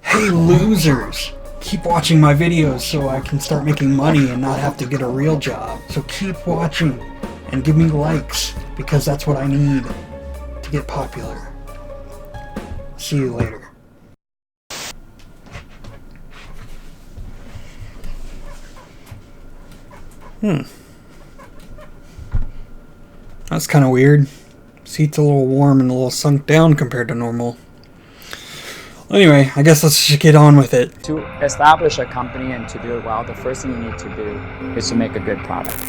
Hey losers! Keep watching my videos so I can start making money and not have to get a real job. So keep watching and give me likes because that's what I need to get popular. See you later. That's kind of weird. Seat's a little warm and a little sunk down compared to normal. Anyway, I guess let's just get on with it. To establish a company and to do it well, the first thing you need to do is to make a good product.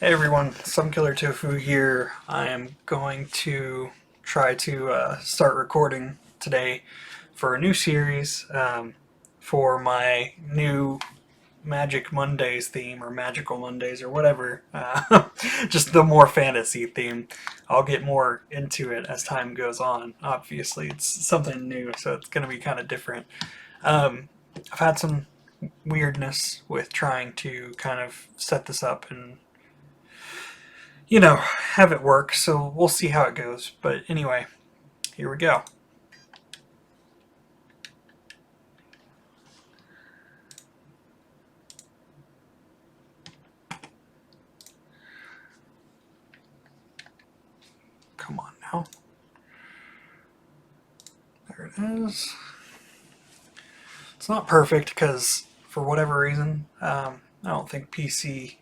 Hey everyone, SomeKillerTofu here. I am going to try to start recording today for a new series for my new Magic Mondays theme, or Magical Mondays, or whatever. Just the more fantasy theme. I'll get more into it as time goes on. Obviously, it's something new, so it's going to be kind of different. I've had some weirdness with trying to kind of set this up and have it work, so we'll see how it goes. But anyway, here we go. Come on now. There it is. It's not perfect because, for whatever reason, I don't think PC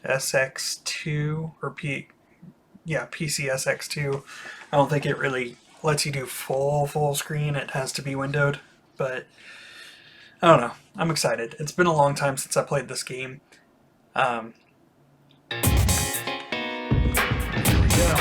SX2 or PC SX2, I don't think it really lets you do full screen. It has to be windowed, but I don't know. I'm excited. It's been a long time since I played this game. Here we go.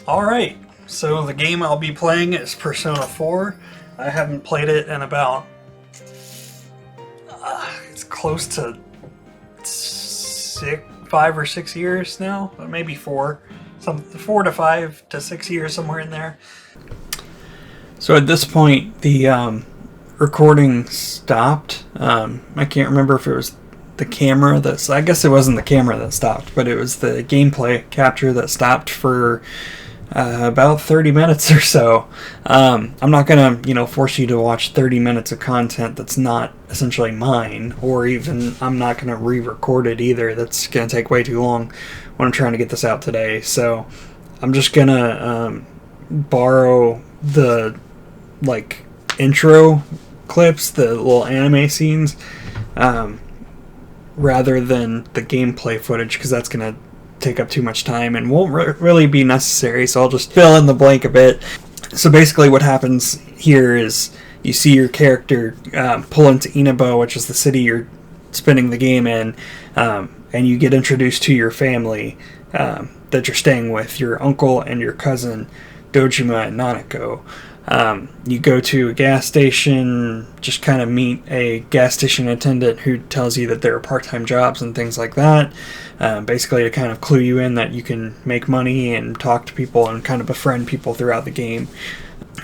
Alright, so the game I'll be playing is Persona 4. I haven't played it in about, it's close to 5 or 6 years now, maybe 4. 4 to 5 to 6 years, somewhere in there. So at this point, the recording stopped. I can't remember if it was the camera I guess it wasn't the camera that stopped, but it was the gameplay capture that stopped for about 30 minutes or so. I'm not gonna, force you to watch 30 minutes of content that's not essentially mine, or even I'm not gonna re-record it either. That's gonna take way too long when I'm trying to get this out today. So I'm just gonna borrow the intro clips, the little anime scenes, rather than the gameplay footage, because that's gonna take up too much time and won't really be necessary, so I'll just fill in the blank a bit. So basically what happens here is you see your character pull into Inaba, which is the city you're spending the game in, and you get introduced to your family that you're staying with, your uncle and your cousin Dojima and Nanako. You go to a gas station, just kind of meet a gas station attendant who tells you that there are part-time jobs and things like that, basically to kind of clue you in that you can make money and talk to people and kind of befriend people throughout the game.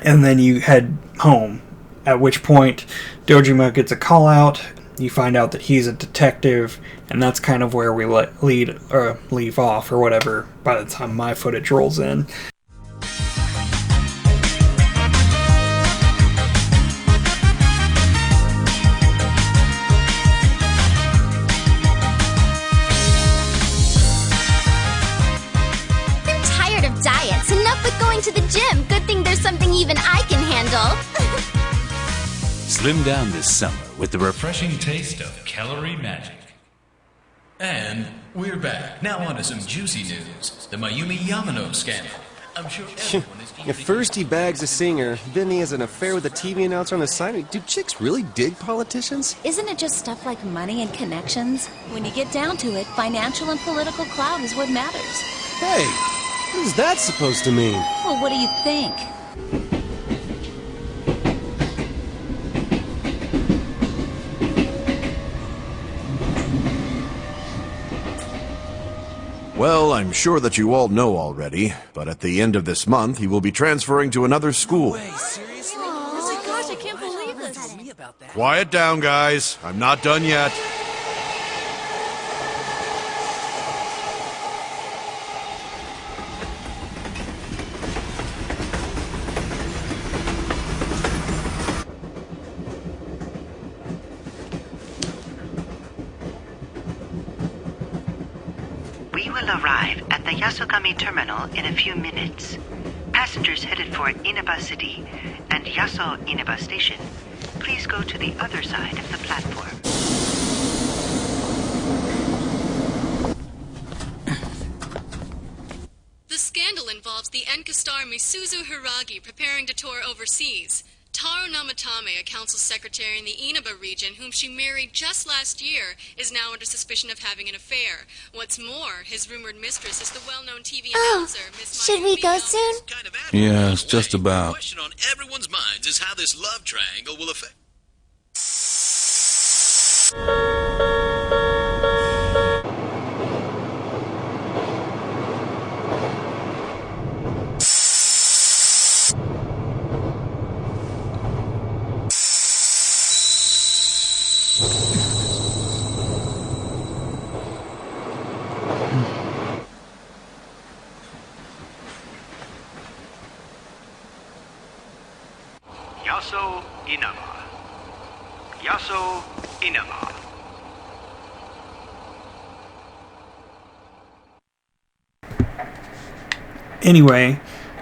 And then you head home, at which point Dojima gets a call out. You find out that he's a detective, and that's kind of where we leave off or whatever by the time my footage rolls in. To the gym. Good thing there's something even I can handle. Slim down this summer with the refreshing taste of calorie magic. And we're back. Now on to some juicy news. The Mayumi Yamano scandal. I'm sure everyone is eager to First he bags a singer, then he has an affair with a TV announcer on the side. Do chicks really dig politicians? Isn't it just stuff like money and connections? When you get down to it, financial and political clout is what matters. Hey! What is that supposed to mean? Well, what do you think? Well, I'm sure that you all know already, but at the end of this month, he will be transferring to another school. Seriously? Oh my gosh, I can't believe this. Quiet down, guys. I'm not done yet. We will arrive at the Yasogami terminal in a few minutes. Passengers headed for Inaba City and Yaso Inaba Station, please go to the other side of the platform. The scandal involves the Enkastar Misuzu Hiragi preparing to tour overseas. Taro Namatame, a council secretary in the Inaba region, whom she married just last year, is now under suspicion of having an affair. What's more, his rumored mistress is the well-known TV announcer, Miss Should we go soon? Yes, just about. The question on everyone's minds is how this love triangle will affect... Yaso Inaba. Yaso Inaba. Anyway,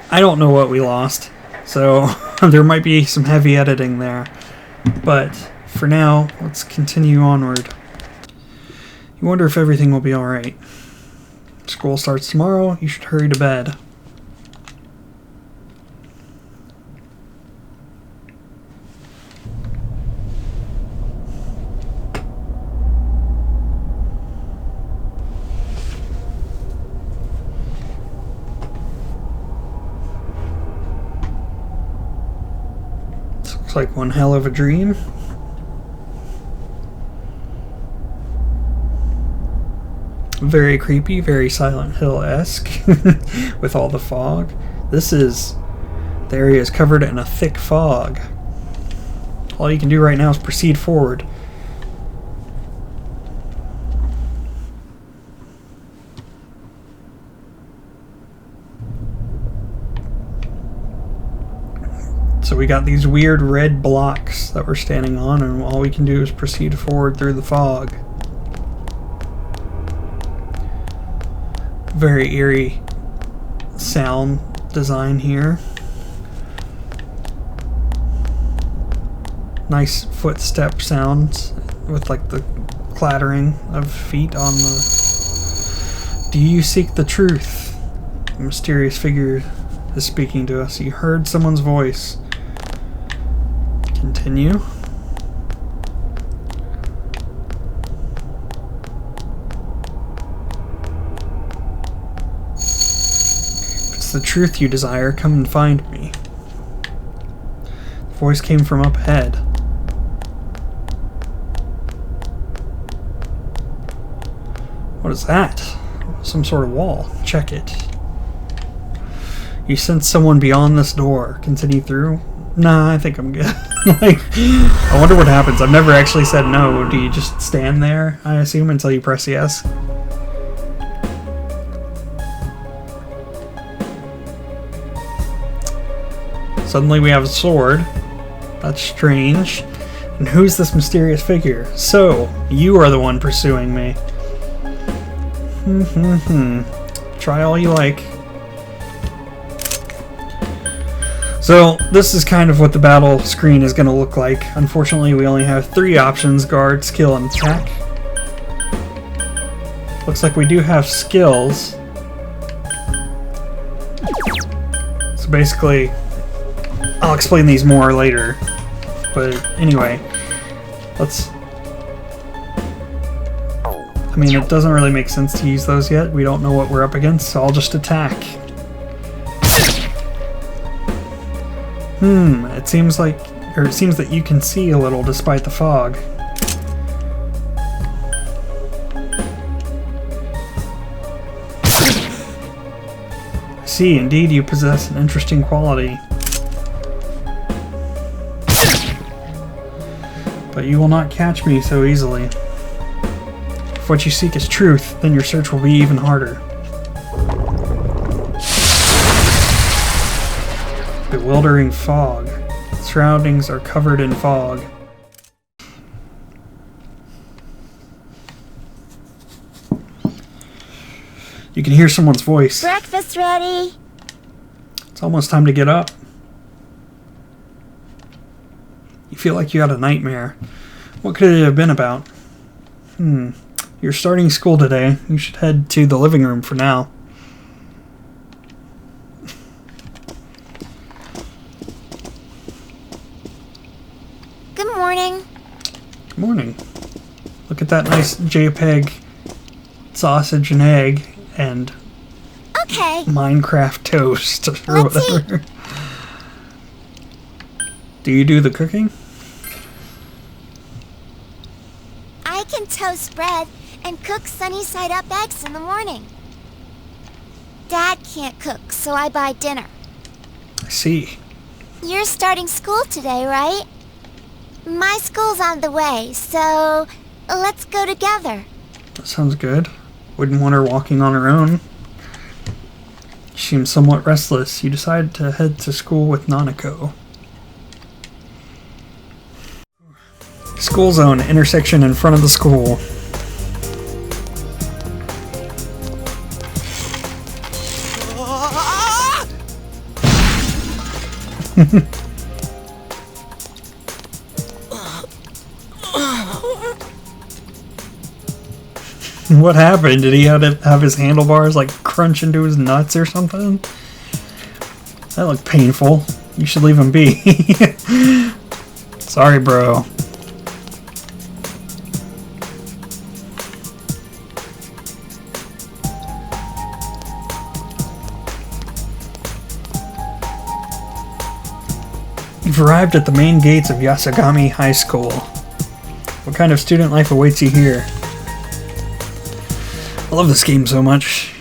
I don't know what we lost, so there might be some heavy editing there. But for now, let's continue onward. You wonder if everything will be alright. School starts tomorrow, you should hurry to bed. Looks like one hell of a dream. Very creepy, very Silent Hill-esque with all the fog. The area is covered in a thick fog. All you can do right now is proceed forward. So we got these weird red blocks that we're standing on, and all we can do is proceed forward through the fog. Very eerie sound design here. Nice footstep sounds with like the clattering of feet on the... Do you seek the truth? A mysterious figure is speaking to us. You heard someone's voice. Continue. If it's the truth you desire, come and find me. Voice came from up ahead. What is that? Some sort of wall. Check it. You sense someone beyond this door. Continue through? Nah, I think I'm good. Like, I wonder what happens. I've never actually said no. Do you just stand there, I assume, until you press yes? Suddenly we have a sword. That's strange. And who's this mysterious figure? So, you are the one pursuing me. Try all you like. So, this is kind of what the battle screen is going to look like. Unfortunately, we only have 3 options: guard, skill, and attack. Looks like we do have skills. So basically, I'll explain these more later. But anyway, let's... I mean, it doesn't really make sense to use those yet. We don't know what we're up against, so I'll just attack. It seems like... or it seems that you can see a little despite the fog. I see, indeed you possess an interesting quality. But you will not catch me so easily. If what you seek is truth, then your search will be even harder. Bewildering fog. Surroundings are covered in fog. You can hear someone's voice. Breakfast ready. It's almost time to get up. You feel like you had a nightmare. What could it have been about? You're starting school today. You should head to the living room for now. Good morning. Good morning. Look at that nice JPEG sausage and egg and Okay. Minecraft toast or Let's whatever. Do you do the cooking? I can toast bread and cook sunny side up eggs in the morning. Dad can't cook, so I buy dinner. I see. You're starting school today, right? My school's on the way, so let's go together. That sounds good. Wouldn't want her walking on her own. She seems somewhat restless. You decide to head to school with Nanako. School zone, intersection in front of the school. What happened? Did he have his handlebars like crunch into his nuts or something? That looked painful. You should leave him be. Sorry, bro. You've arrived at the main gates of Yasogami High School. What kind of student life awaits you here? I love this game so much.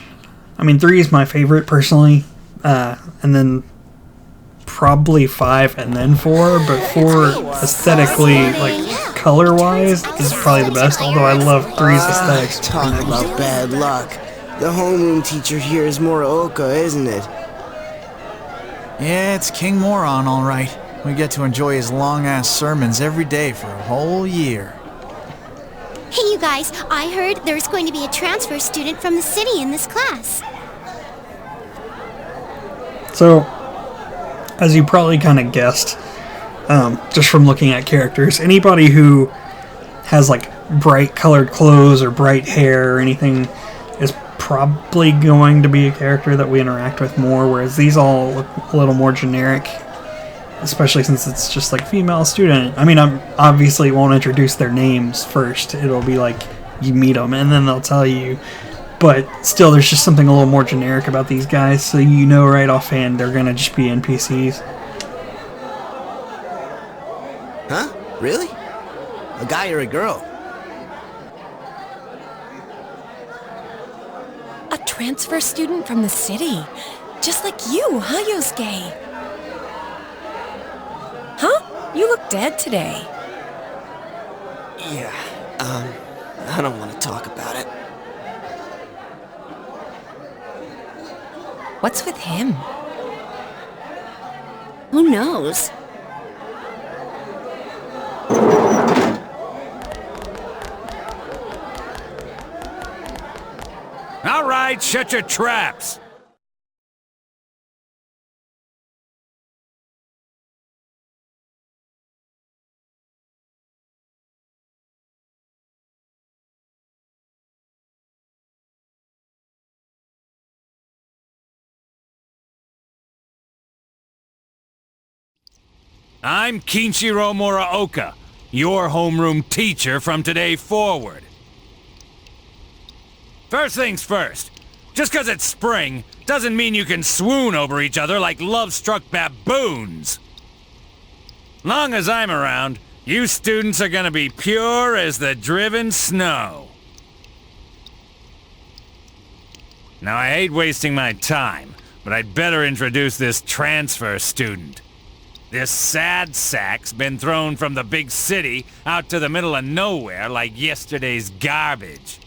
I mean, 3 is my favorite personally, and then probably 5 and then 4, but 4 aesthetically, like color-wise, is probably the best, although I love 3's aesthetics. Talk about bad luck. The homeroom teacher here is Morooka, isn't it? Yeah, it's King Moron, all right. We get to enjoy his long-ass sermons every day for a whole year. Hey, you guys, I heard there's going to be a transfer student from the city in this class. So, as you probably kind of guessed, just from looking at characters, anybody who has like bright colored clothes or bright hair or anything is probably going to be a character that we interact with more, whereas these all look a little more generic, especially since it's just like female student. I mean, I obviously won't introduce their names first. It'll be like you meet them and then they'll tell you, but still there's just something a little more generic about these guys, so you know right offhand they're gonna just be NPCs. Huh? Really? A guy or a girl? A transfer student from the city. Just like you, huh, Yosuke? Huh? You look dead today. Yeah, I don't want to talk about it. What's with him? Who knows? All right, shut your traps. I'm Kinshiro Muraoka, your homeroom teacher from today forward. First things first, just 'cause it's spring doesn't mean you can swoon over each other like love-struck baboons. Long as I'm around, you students are gonna be pure as the driven snow. Now I hate wasting my time, but I'd better introduce this transfer student. This sad sack's been thrown from the big city out to the middle of nowhere like yesterday's garbage.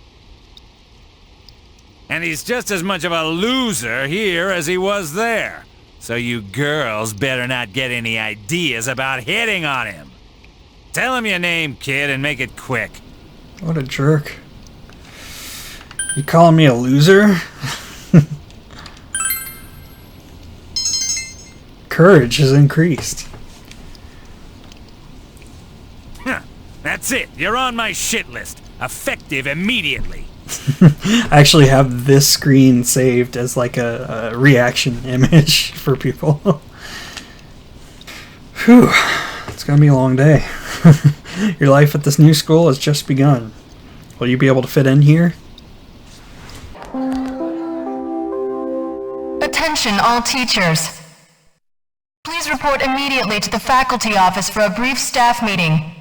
And he's just as much of a loser here as he was there. So you girls better not get any ideas about hitting on him. Tell him your name, kid, and make it quick. What a jerk. You calling me a loser? Courage has increased. Huh, that's it. You're on my shit list. Effective immediately. I actually have this screen saved as like a reaction image for people. Whew, it's gonna be a long day. Your life at this new school has just begun. Will you be able to fit in here? Attention all teachers. Please report immediately to the faculty office for a brief staff meeting.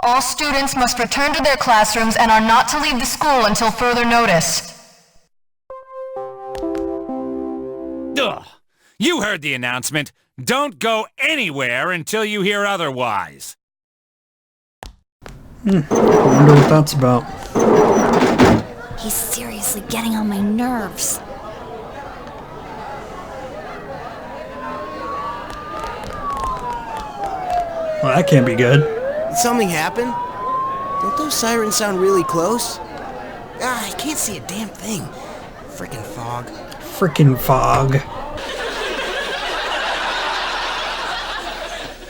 All students must return to their classrooms and are not to leave the school until further notice. Ugh. You heard the announcement. Don't go anywhere until you hear otherwise. I wonder what that's about. He's seriously getting on my nerves. Well, that can't be good. Did something happen? Don't those sirens sound really close? I can't see a damn thing. Frickin' fog. Frickin' fog.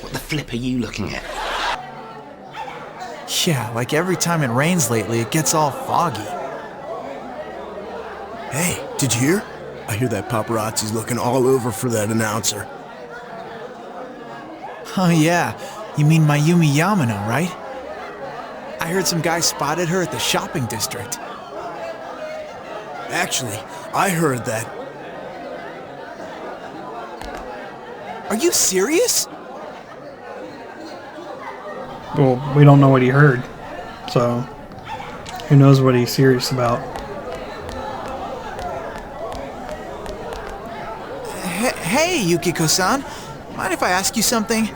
What the flip are you looking at? Yeah, like every time it rains lately, it gets all foggy. Hey, did you hear? I hear that paparazzi's looking all over for that announcer. Oh yeah, you mean Mayumi Yamano, right? I heard some guy spotted her at the shopping district. Actually, I heard that. Are you serious? Well, we don't know what he heard, so who knows what he's serious about. Hey, Yukiko-san. Mind if I ask you something?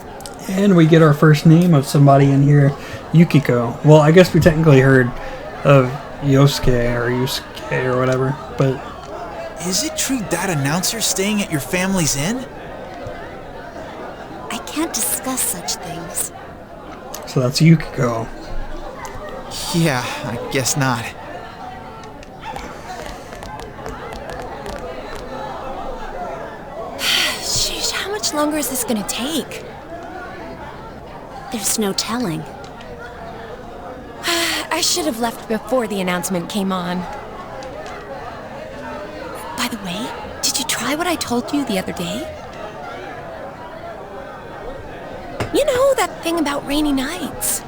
And we get our first name of somebody in here, Yukiko. Well, I guess we technically heard of Yosuke or whatever, but... Is it true that announcer's staying at your family's inn? I can't discuss such things. So that's Yukiko. Yeah, I guess not. Sheesh, how much longer is this gonna take? There's no telling. I should have left before the announcement came on. By the way, did you try what I told you the other day? You know, that thing about rainy nights.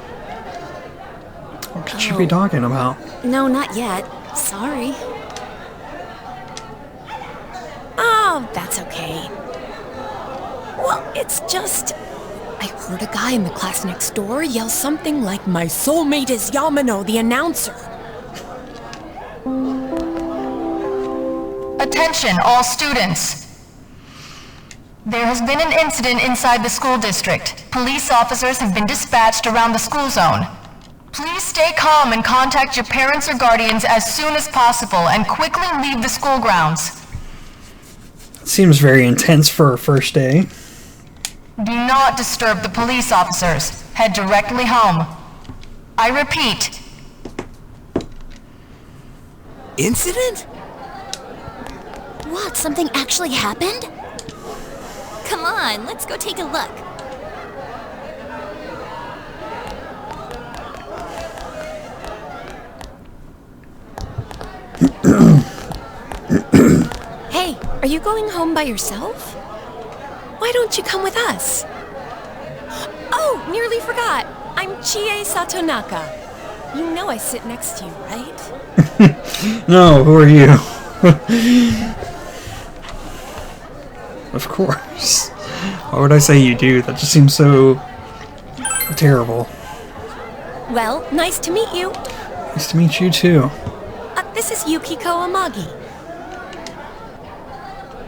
What could you be talking about? No, not yet. Sorry. Oh, that's okay. Well, it's just... I heard a guy in the class next door yell something like, "My soulmate is Yamano, the announcer." Attention, all students. There has been an incident inside the school district. Police officers have been dispatched around the school zone. Please stay calm and contact your parents or guardians as soon as possible and quickly leave the school grounds. Seems very intense for a first day. Do not disturb the police officers. Head directly home. I repeat. Incident? What, something actually happened? Come on, let's go take a look. Hey, are you going home by yourself? Why don't you come with us? Oh, nearly forgot. I'm Chie Satonaka. You know I sit next to you, right? No, who are you? Of course. Why would I say you do? That just seems so terrible. Well, nice to meet you. Nice to meet you too. This is Yukiko Amagi.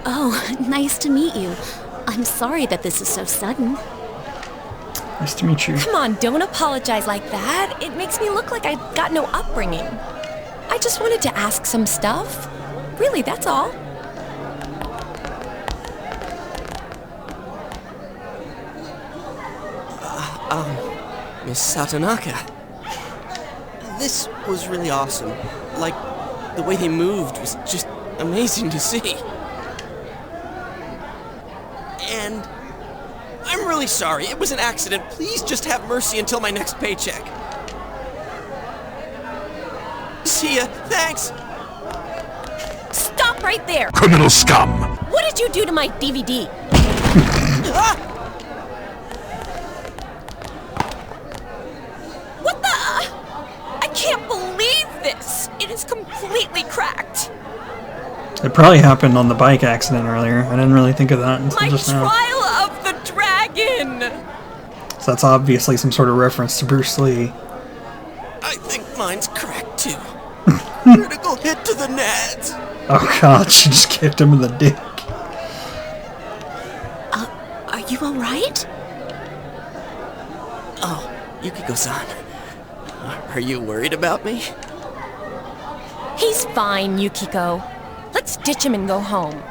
Oh, nice to meet you. I'm sorry that this is so sudden. Nice to meet you. Come on, don't apologize like that. It makes me look like I've got no upbringing. I just wanted to ask some stuff. Really, that's all. Miss Satonaka. This was really awesome. Like, the way they moved was just amazing to see. And I'm really sorry. It was an accident. Please just have mercy until my next paycheck. See ya. Thanks. Stop right there! Criminal scum! What did you do to my DVD? What the? I can't believe this! It is completely cracked. It probably happened on the bike accident earlier. I didn't really think of that until just now. My trial of the dragon! So that's obviously some sort of reference to Bruce Lee. I think mine's cracked too. Critical hit to the nads. Oh god, she just kicked him in the dick. Are you alright? Oh, Yukiko-san. Are you worried about me? He's fine, Yukiko. Let's ditch him and go home.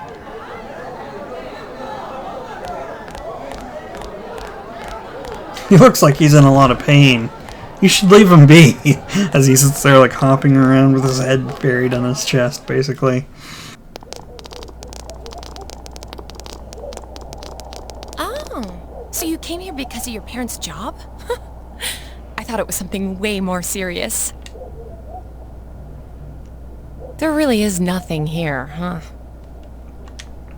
He looks like he's in a lot of pain. You should leave him be. As he sits there like hopping around with his head buried on his chest, basically. Oh, so you came here because of your parents' job? I thought it was something way more serious. There really is nothing here, huh?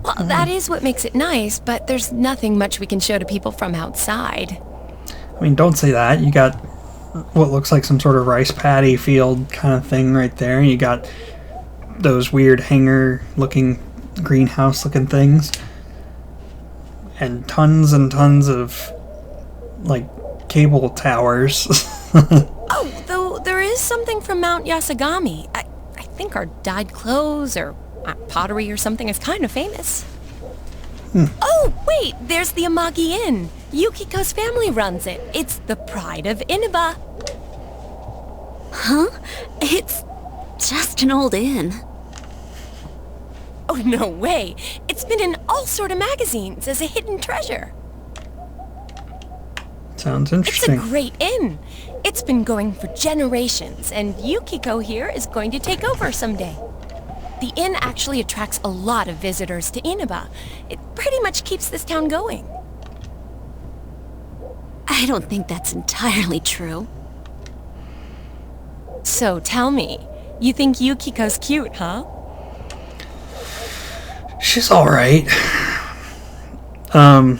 Well, that is what makes it nice, but there's nothing much we can show to people from outside. I mean, don't say that. You got what looks like some sort of rice paddy field kind of thing right there. You got those weird hangar-looking, greenhouse-looking things. And tons of, like, cable towers. Oh, though there is something from Mount Yasagami. I think our dyed clothes or pottery or something is kind of famous. Oh, wait, there's the Amagi Inn. Yukiko's family runs it. It's the pride of Inaba. Huh? It's just an old inn. Oh, no way. It's been in all sort of magazines as a hidden treasure. Sounds interesting. It's a great inn. It's been going for generations, and Yukiko here is going to take over someday. The inn actually attracts a lot of visitors to Inaba. It pretty much keeps this town going. I don't think that's entirely true. So tell me, you think Yukiko's cute, huh? She's alright. I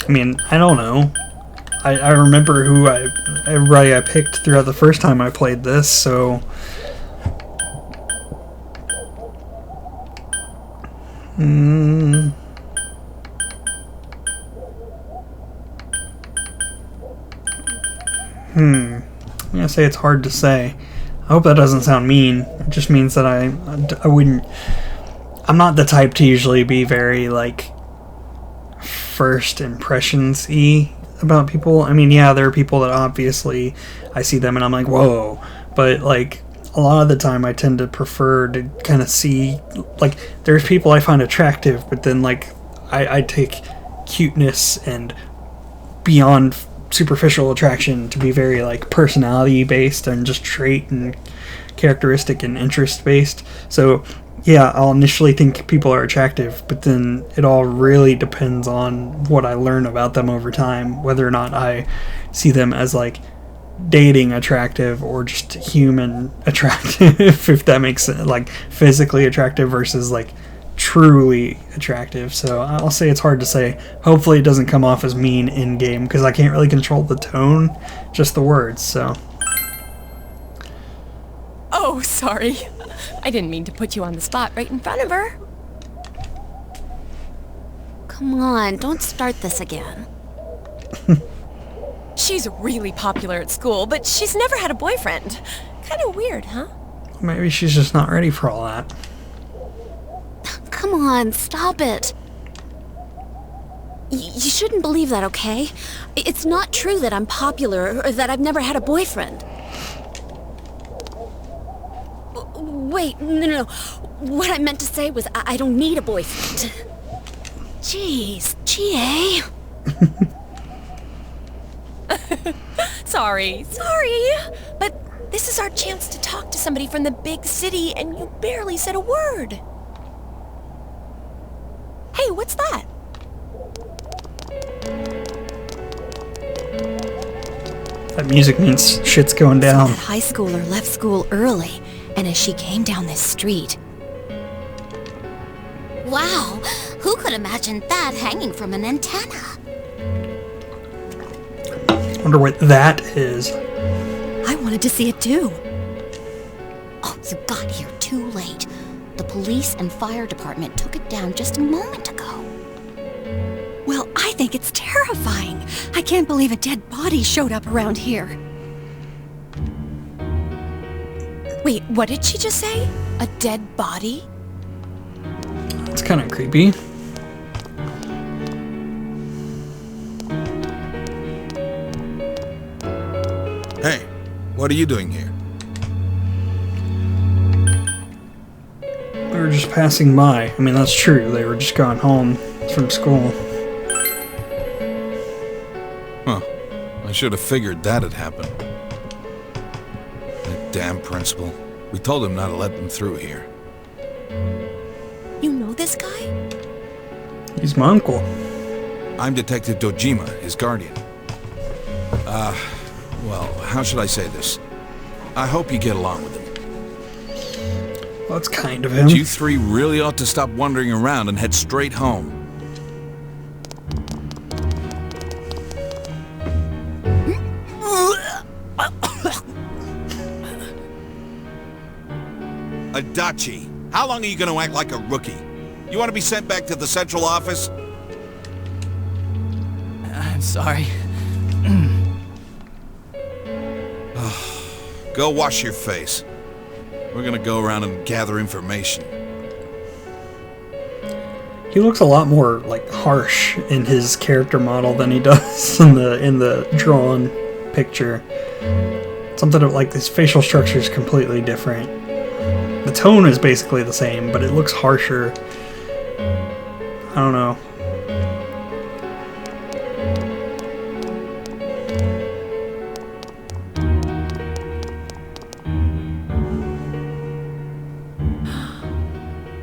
mean, I don't know. I remember who everybody I picked throughout the first time I played this, so... I'm gonna say it's hard to say. I hope that doesn't sound mean. It just means that I wouldn't... I'm not the type to usually be very, like, first impressions-y about people. I mean, yeah, there are people that obviously I see them and I'm like, whoa. But, like, a lot of the time I tend to prefer to kind of see... Like, there's people I find attractive, but then, like, I take cuteness and beyond superficial attraction to be very, like, personality based and just trait and characteristic and interest based. So yeah, I'll initially think people are attractive, but then it all really depends on what I learn about them over time, whether or not I see them as, like, dating attractive or just human attractive, if that makes sense, like physically attractive versus, like, truly attractive. So I'll say it's hard to say. Hopefully it doesn't come off as mean in game, because I can't really control the tone, just the words. So oh, sorry, I didn't mean to put you on the spot right in front of her. Come on, don't start this again. She's really popular at school, but she's never had a boyfriend. Kind of weird, huh? maybe she's just not ready for all that. Come on, stop it. You shouldn't believe that, okay? It's not true that I'm popular or that I've never had a boyfriend. Wait, no. What I meant to say was I don't need a boyfriend. Jeez, GA. Sorry. But this is our chance to talk to somebody from the big city, and you barely said a word. Hey, what's that? That music means shit's going down. So that high schooler left school early, and as she came down this street... Wow! Who could imagine that hanging from an antenna? Wonder what that is. I wanted to see it too. Oh, you got here too late. The police and fire department took it down just a moment ago. Well, I think it's terrifying. I can't believe a dead body showed up around here. Wait, what did she just say? A dead body? It's kind of creepy. Hey, what are you doing here? They were just passing by. I mean, that's true. They were just going home from school. Huh. I should have figured that'd happen. That damn principal. We told him not to let them through here. You know this guy? He's my uncle. I'm Detective Dojima, his guardian. Well, how should I say this? I hope you get along with him. Well, that's kind of him. But you three really ought to stop wandering around and head straight home. Adachi, how long are you going to act like a rookie? You want to be sent back to the central office? I'm sorry. Go wash your face. We're gonna go around and gather information. He looks a lot more, like, harsh in his character model than he does in the drawn picture. Something of, like, his facial structure is completely different. The tone is basically the same, but it looks harsher. I don't know.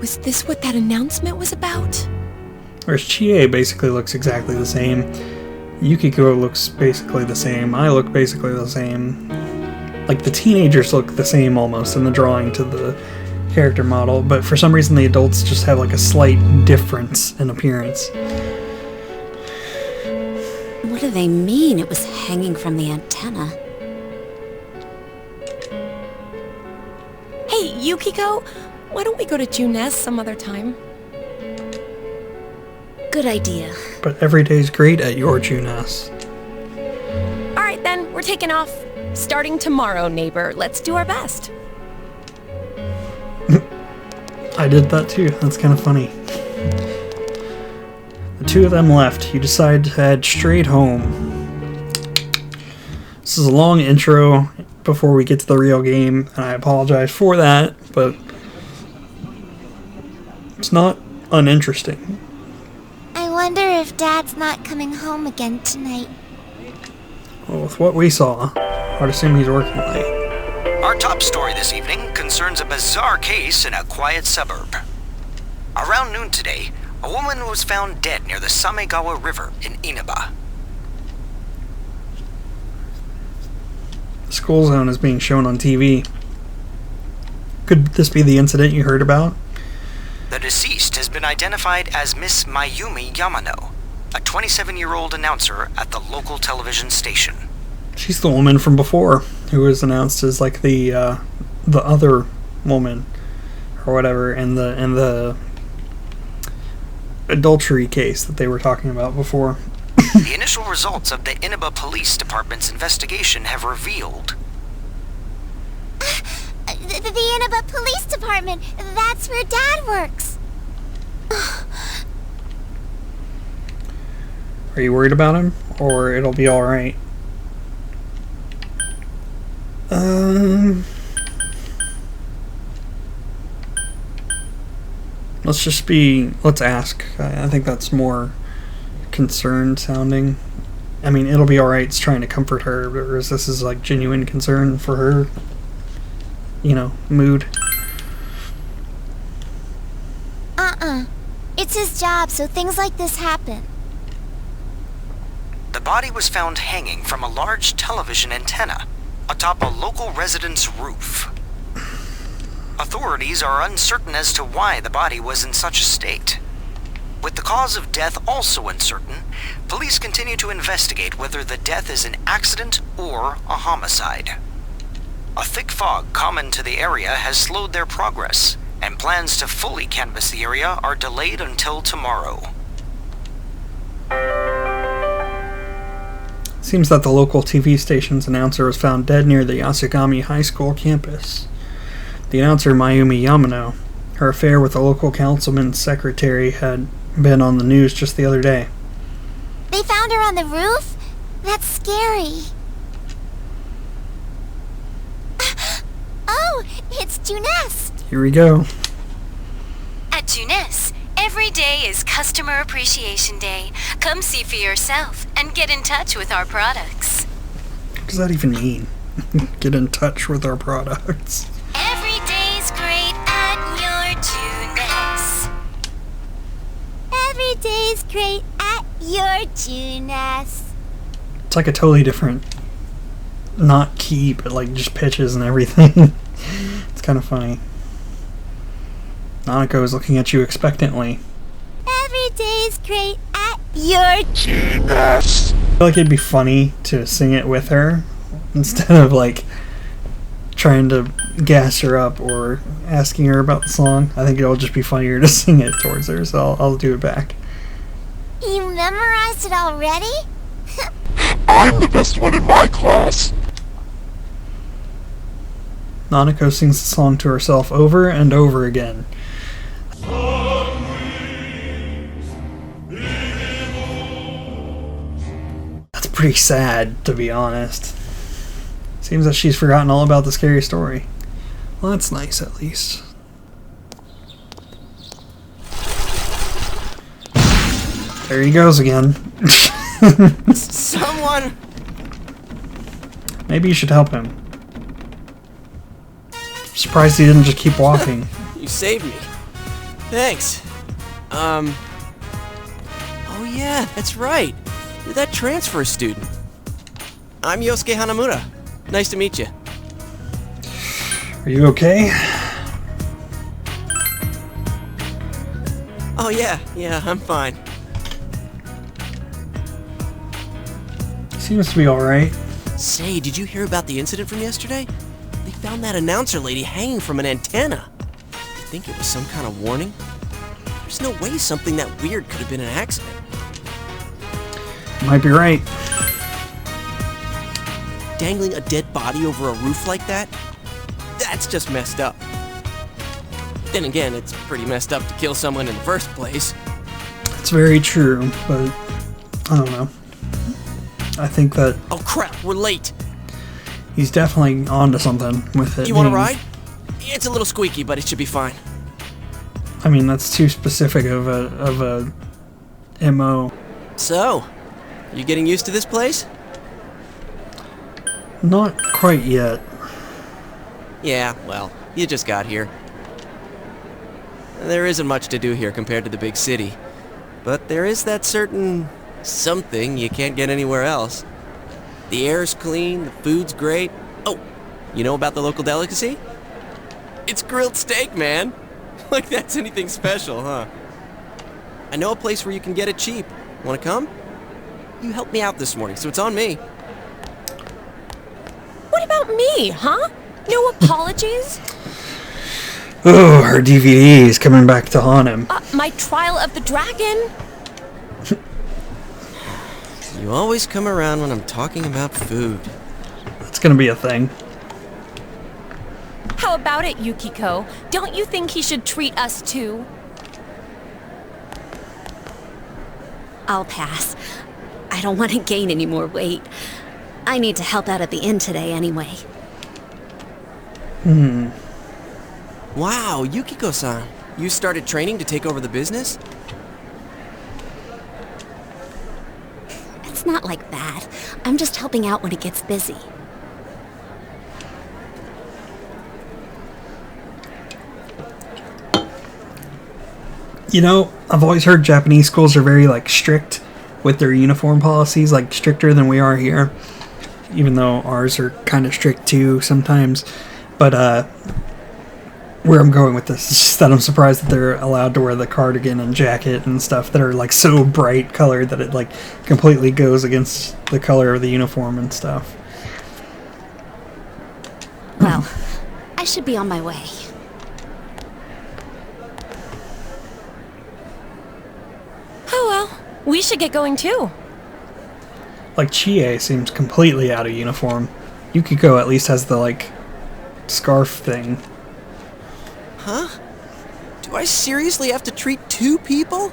Was this what that announcement was about? Whereas Chie basically looks exactly the same. Yukiko looks basically the same. I look basically the same. Like, the teenagers look the same almost in the drawing to the character model, but for some reason the adults just have, like, a slight difference in appearance. What do they mean it was hanging from the antenna? Hey, Yukiko, why don't we go to Junes some other time? Good idea. But every day's great at your Junes. Alright then, we're taking off. Starting tomorrow, neighbor. Let's do our best. I did that too. That's kind of funny. The two of them left. You decide to head straight home. This is a long intro before we get to the real game, and I apologize for that, but it's not uninteresting. I wonder if Dad's not coming home again tonight. Well, with what we saw, I'd assume he's working late. Our top story this evening concerns a bizarre case in a quiet suburb. Around noon today, a woman was found dead near the Samegawa River in Inaba. The school zone is being shown on TV. Could this be the incident you heard about? The deceased has been identified as Miss Mayumi Yamano, a 27-year-old announcer at the local television station. She's the woman from before, who was announced as like the other woman, or whatever, in the adultery case that they were talking about before. The initial results of the Inaba Police Department's investigation have revealed. The Inaba Police Department. That's where Dad works. Are you worried about him, or it'll be all right? Let's ask. I think that's more concerned sounding. I mean, it'll be alright, it's trying to comfort her, whereas this is like genuine concern for her, mood. It's his job, so things like this happen. The body was found hanging from a large television antenna atop a local resident's roof. Authorities are uncertain as to why the body was in such a state. With the cause of death also uncertain, police continue to investigate whether the death is an accident or a homicide. A thick fog common to the area has slowed their progress, and plans to fully canvass the area are delayed until tomorrow. Seems that the local TV station's announcer was found dead near the Yasugami High School campus. The announcer, Mayumi Yamano, her affair with the local councilman's secretary had been on the news just the other day. They found her on the roof? That's scary. Oh, it's Juness. Here we go. At Juness, every day is Customer Appreciation Day. Come see for yourself and get in touch with our products. What does that even mean? Get in touch with our products. Every day's great at your Juness. Every day's great at your Juness. It's like a totally different, not key, but like just pitches and everything. It's kind of funny. Nanako is looking at you expectantly. Every day's great at your Juness. I feel like it'd be funny to sing it with her instead of like trying to gas her up or asking her about the song. I think it'll just be funnier to sing it towards her, so I'll do it back. You memorized it already? I'm the best one in my class. Nanako sings the song to herself over and over again. That's pretty sad, to be honest. Seems that she's forgotten all about the scary story. Well, that's nice, at least. There he goes again. Someone! Maybe you should help him. Surprised he didn't just keep walking. You saved me. Thanks. Oh yeah, that's right. You're that transfer student. I'm Yosuke Hanamura. Nice to meet you. Are you okay? Oh yeah, I'm fine. Seems to be alright. Say, did you hear about the incident from yesterday? They found that announcer lady hanging from an antenna. You think it was some kind of warning? There's no way something that weird could have been an accident. Might be right. dangling a dead body over a roof like that? That's just messed up. Then again, it's pretty messed up to kill someone in the first place. It's very true, but I don't know. I think that... Oh crap, we're late! He's definitely onto something with it. You want to ride? It's a little squeaky, but it should be fine. I mean, that's too specific of a MO. So, you getting used to this place? Not quite yet. Yeah, well, you just got here. There isn't much to do here compared to the big city. But there is that certain something you can't get anywhere else. The air's clean, the food's great. Oh, you know about the local delicacy? It's grilled steak, man. Like that's anything special, huh? I know a place where you can get it cheap. Wanna come? You helped me out this morning, so it's on me. What about me, huh? No apologies? Oh, our DVD is coming back to haunt him. My Trial of the Dragon? You always come around when I'm talking about food. It's gonna be a thing. How about it, Yukiko? Don't you think he should treat us too? I'll pass. I don't want to gain any more weight. I need to help out at the inn today anyway. Wow, Yukiko-san. You started training to take over the business? It's not like that. I'm just helping out when it gets busy. You know, I've always heard Japanese schools are very, like, strict with their uniform policies, like, stricter than we are here. Even though ours are kind of strict, too, sometimes. But, where I'm going with this is just that I'm surprised that they're allowed to wear the cardigan and jacket and stuff that are, like, so bright colored that it, like, completely goes against the color of the uniform and stuff. Well, I should be on my way. Oh well, we should get going too. Like, Chie seems completely out of uniform. Yukiko at least has the, like, scarf thing. Huh? Do I seriously have to treat two people?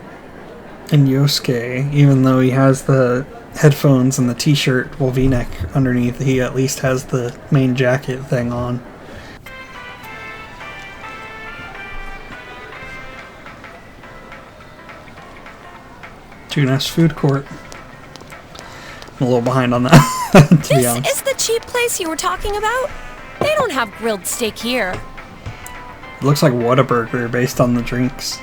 And Yosuke, even though he has the headphones and the t-shirt, well, v-neck underneath, he at least has the main jacket thing on. Junes Food Court. I'm a little behind on that, to be honest. This is the cheap place you were talking about? They don't have grilled steak here. It looks like Whataburger based on the drinks.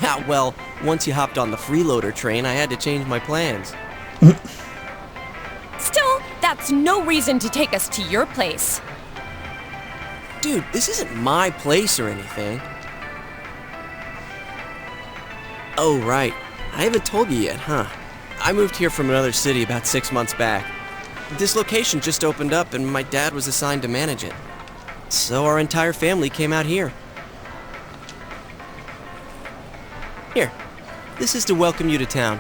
Yeah, well, once you hopped on the freeloader train, I had to change my plans. Still, that's no reason to take us to your place. Dude, this isn't my place or anything. Oh, right. I haven't told you yet, huh? I moved here from another city about 6 months back. This location just opened up and my dad was assigned to manage it. So our entire family came out here. Here, this is to welcome you to town.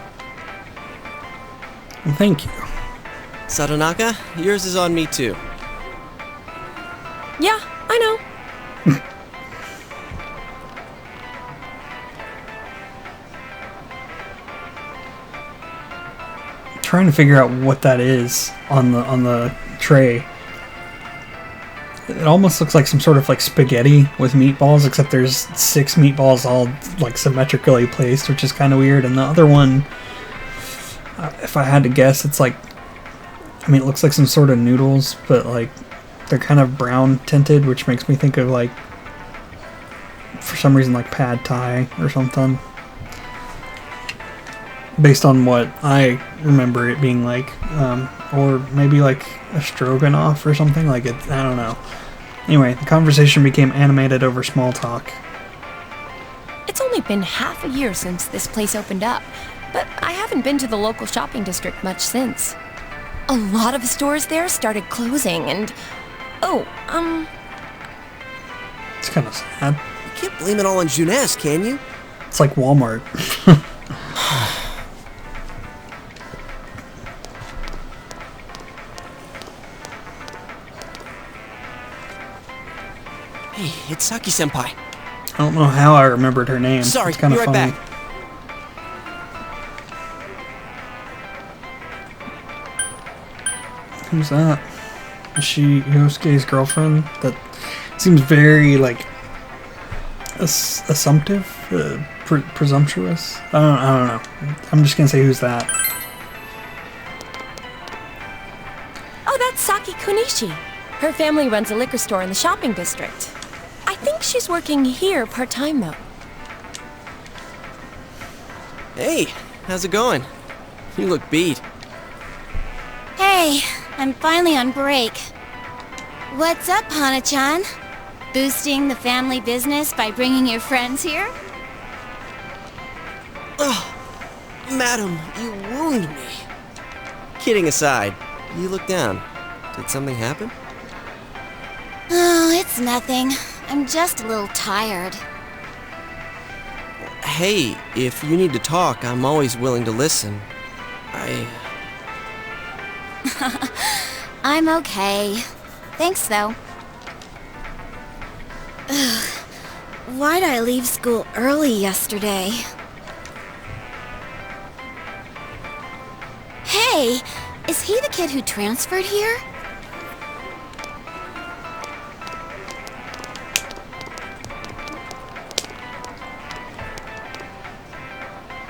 Well, thank you. Sadonaka, yours is on me too. Yeah, I know. Trying to figure out what that is on the tray. It almost looks like some sort of like spaghetti with meatballs, except there's 6 meatballs all like symmetrically placed, which is kind of weird. And the other one, if I had to guess, it's like, I mean, it looks like some sort of noodles, but like they're kind of brown tinted, which makes me think of like, for some reason, like pad thai or something. Based on what I remember it being like, or maybe like a stroganoff or something like it. I don't know. Anyway, the conversation became animated over small talk. It's only been half a year since this place opened up, but I haven't been to the local shopping district much since. A lot of stores there started closing and... It's kind of sad. You can't blame it all on Junes, can you? It's like Walmart. Saki-senpai. I don't know how I remembered her name. Sorry, it's kind be of right funny. back. Who's that? Is she Yosuke's girlfriend? That seems very, like, assumptive? Presumptuous? I don't know. I'm just gonna say who's that. Oh, that's Saki Konishi. Her family runs a liquor store in the shopping district. I think she's working here part-time, though. Hey, how's it going? You look beat. Hey, I'm finally on break. What's up, Hana-chan? Boosting the family business by bringing your friends here? Oh, madam, you wound me. Kidding aside, you look down. Did something happen? Oh, it's nothing. I'm just a little tired. Hey, if you need to talk, I'm always willing to listen. I'm okay. Thanks, though. Ugh. Why'd I leave school early yesterday? Hey, is he the kid who transferred here?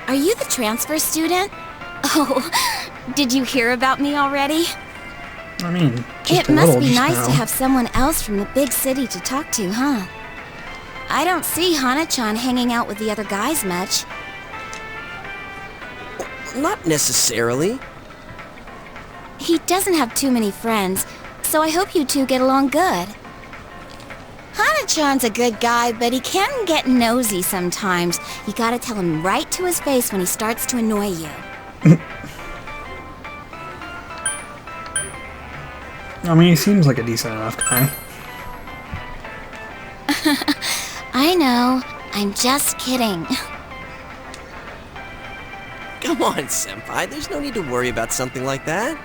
Are you the transfer student? Oh, did you hear about me already? I mean, just it a must little be just nice now. to have someone else from the big city to talk to, huh? I don't see Hana-chan hanging out with the other guys much. Not necessarily. He doesn't have too many friends, so I hope you two get along good. Hana-chan's a good guy, but he can get nosy sometimes. You gotta tell him right to his face when he starts to annoy you. I mean, he seems like a decent enough guy. I know. I'm just kidding. Come on, senpai. There's no need to worry about something like that.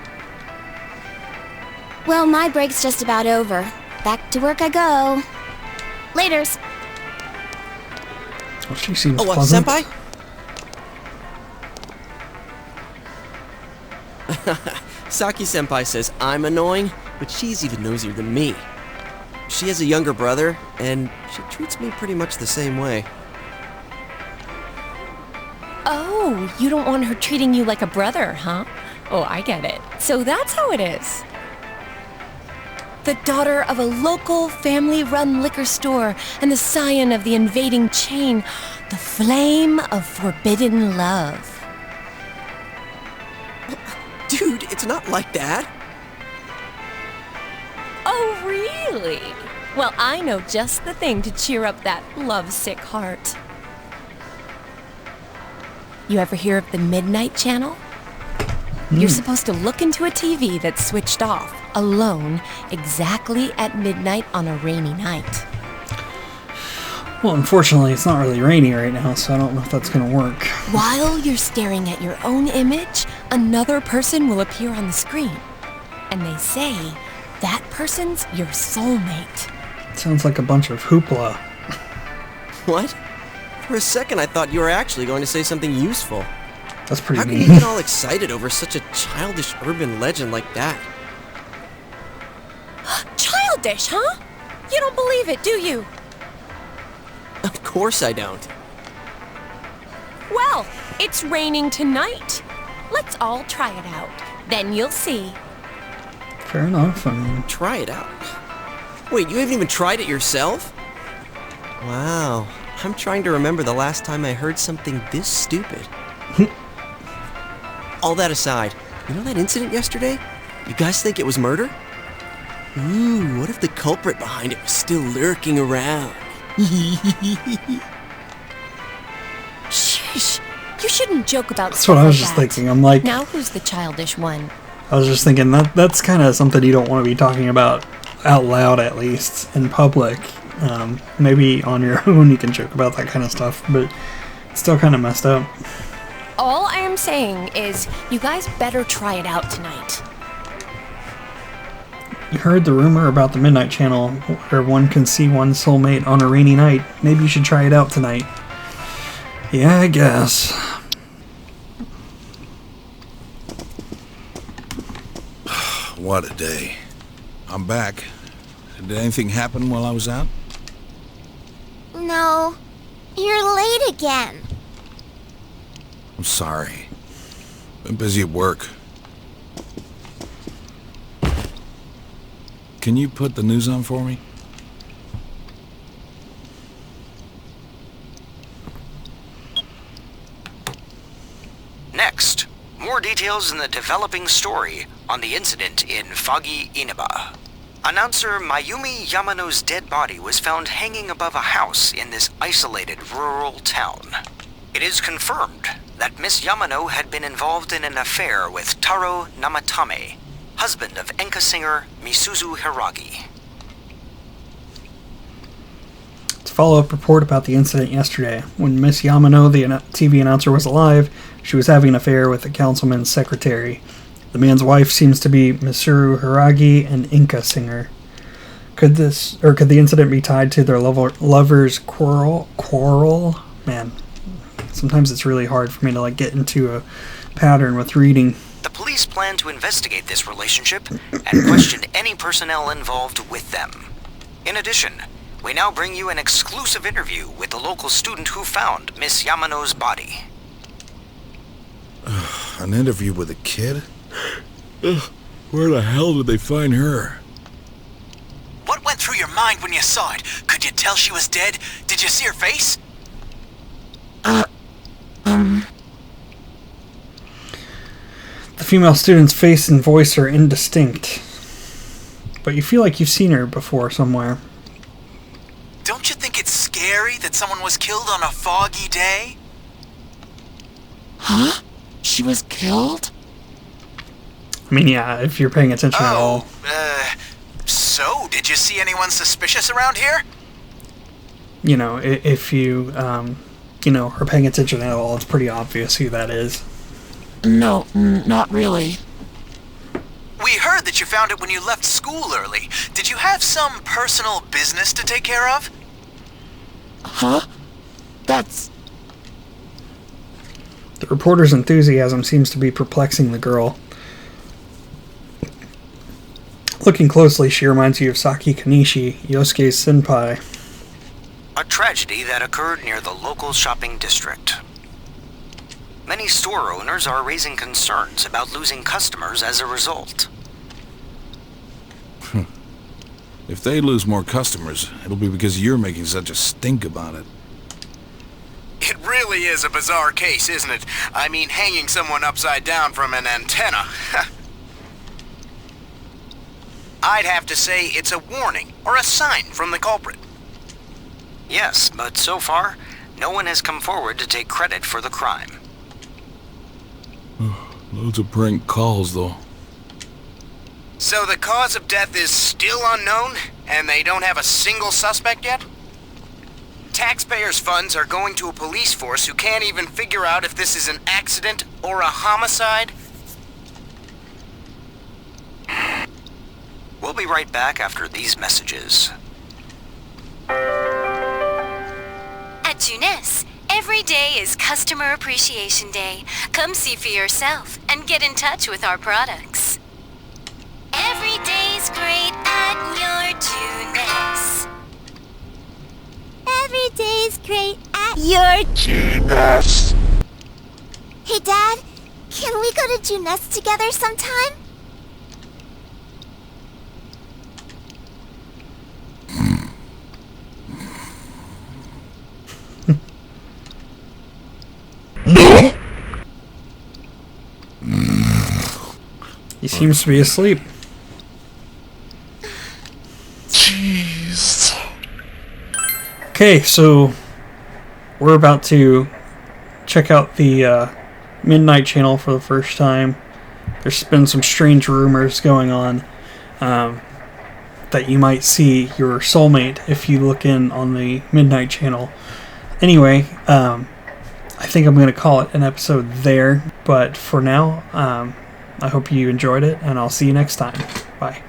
Well, my break's just about over. Back to work I go. Laters. Well, she seems Oh, pleasant. senpai? Saki-senpai says I'm annoying, but she's even nosier than me. She has a younger brother, and she treats me pretty much the same way. Oh, you don't want her treating you like a brother, huh? Oh, I get it. So that's how it is. The daughter of a local family-run liquor store and the scion of the invading chain, the flame of forbidden love. Dude, it's not like that. Oh, really? Well, I know just the thing to cheer up that lovesick heart. You ever hear of the Midnight Channel? You're supposed to look into a TV that's switched off, alone, exactly at midnight on a rainy night. Well, unfortunately, it's not really rainy right now, so I don't know if that's gonna work. While you're staring at your own image, another person will appear on the screen. And they say that person's your soulmate. Sounds like a bunch of hoopla. What? For a second, I thought you were actually going to say something useful. That's pretty How can mean. you get all excited over such a childish urban legend like that? Childish, huh? You don't believe it, do you? Of course I don't. Well, it's raining tonight. Let's all try it out. Then you'll see. Fair enough, I mean... Try it out? Wait, you haven't even tried it yourself? Wow. I'm trying to remember the last time I heard something this stupid. All that aside, you know that incident yesterday? You guys think it was murder? Ooh, what if the culprit behind it was still lurking around? Shh! You shouldn't joke about That's what I stuff was like just that. thinking. I'm like... Now who's the childish one? I was just thinking that's kind of something you don't want to be talking about out loud, at least, in public. Maybe on your own you can joke about that kind of stuff, but it's still kind of messed up. All I am saying is, you guys better try it out tonight. You heard the rumor about the Midnight Channel where one can see one's soulmate on a rainy night. Maybe you should try it out tonight. Yeah, I guess. What a day. I'm back. Did anything happen while I was out? No. You're late again. I'm sorry. Been busy at work. Can you put the news on for me? Next, more details in the developing story on the incident in foggy Inaba. Announcer Mayumi Yamano's dead body was found hanging above a house in this isolated rural town. It is confirmed that Miss Yamano had been involved in an affair with Taro Namatame, husband of enka singer Misuzu Hiragi. It's a follow-up report about the incident yesterday. When Miss Yamano, the TV announcer, was alive, she was having an affair with the councilman's secretary. The man's wife seems to be Misuzu Hiragi, an enka singer. Could the incident be tied to their lovers' quarrel? Man, sometimes it's really hard for me to get into a pattern with reading. The police plan to investigate this relationship and question any personnel involved with them. In addition, we now bring you an exclusive interview with the local student who found Miss Yamano's body. An interview with a kid? Where the hell did they find her? What went through your mind when you saw it? Could you tell she was dead? Did you see her face? The female student's face and voice are indistinct, but you feel like you've seen her before somewhere. Don't you think it's scary that someone was killed on a foggy day? Huh? She was killed? I mean, yeah, if you're paying attention at all. So, did you see anyone suspicious around here? You know, if you, are paying attention at all, it's pretty obvious who that is. No, not really. We heard that you found it when you left school early. Did you have some personal business to take care of? Huh? That's... The reporter's enthusiasm seems to be perplexing the girl. Looking closely, she reminds you of Saki Kanishi, Yosuke's senpai. A tragedy that occurred near the local shopping district. Many store owners are raising concerns about losing customers as a result. If they lose more customers, it'll be because you're making such a stink about it. It really is a bizarre case, isn't it? I mean, hanging someone upside down from an antenna. I'd have to say it's a warning or a sign from the culprit. Yes, but so far, no one has come forward to take credit for the crime. Loads of prank calls, though. So the cause of death is still unknown, and they don't have a single suspect yet? Taxpayers' funds are going to a police force who can't even figure out if this is an accident or a homicide? We'll be right back after these messages. At Jeunesse, every day is Customer Appreciation Day. Come see for yourself and get in touch with our products. Every day's great at your Jeunesse. Every day's great at your Jeunesse. Hey, Dad, can we go to Jeunesse together sometime? No. He seems to be asleep. Jeez. Okay, so we're about to check out the Midnight Channel for the first time. There's been some strange rumors going on that you might see your soulmate if you look in on the Midnight Channel. Anyway, I think I'm going to call it an episode there, but for now, I hope you enjoyed it, and I'll see you next time. Bye.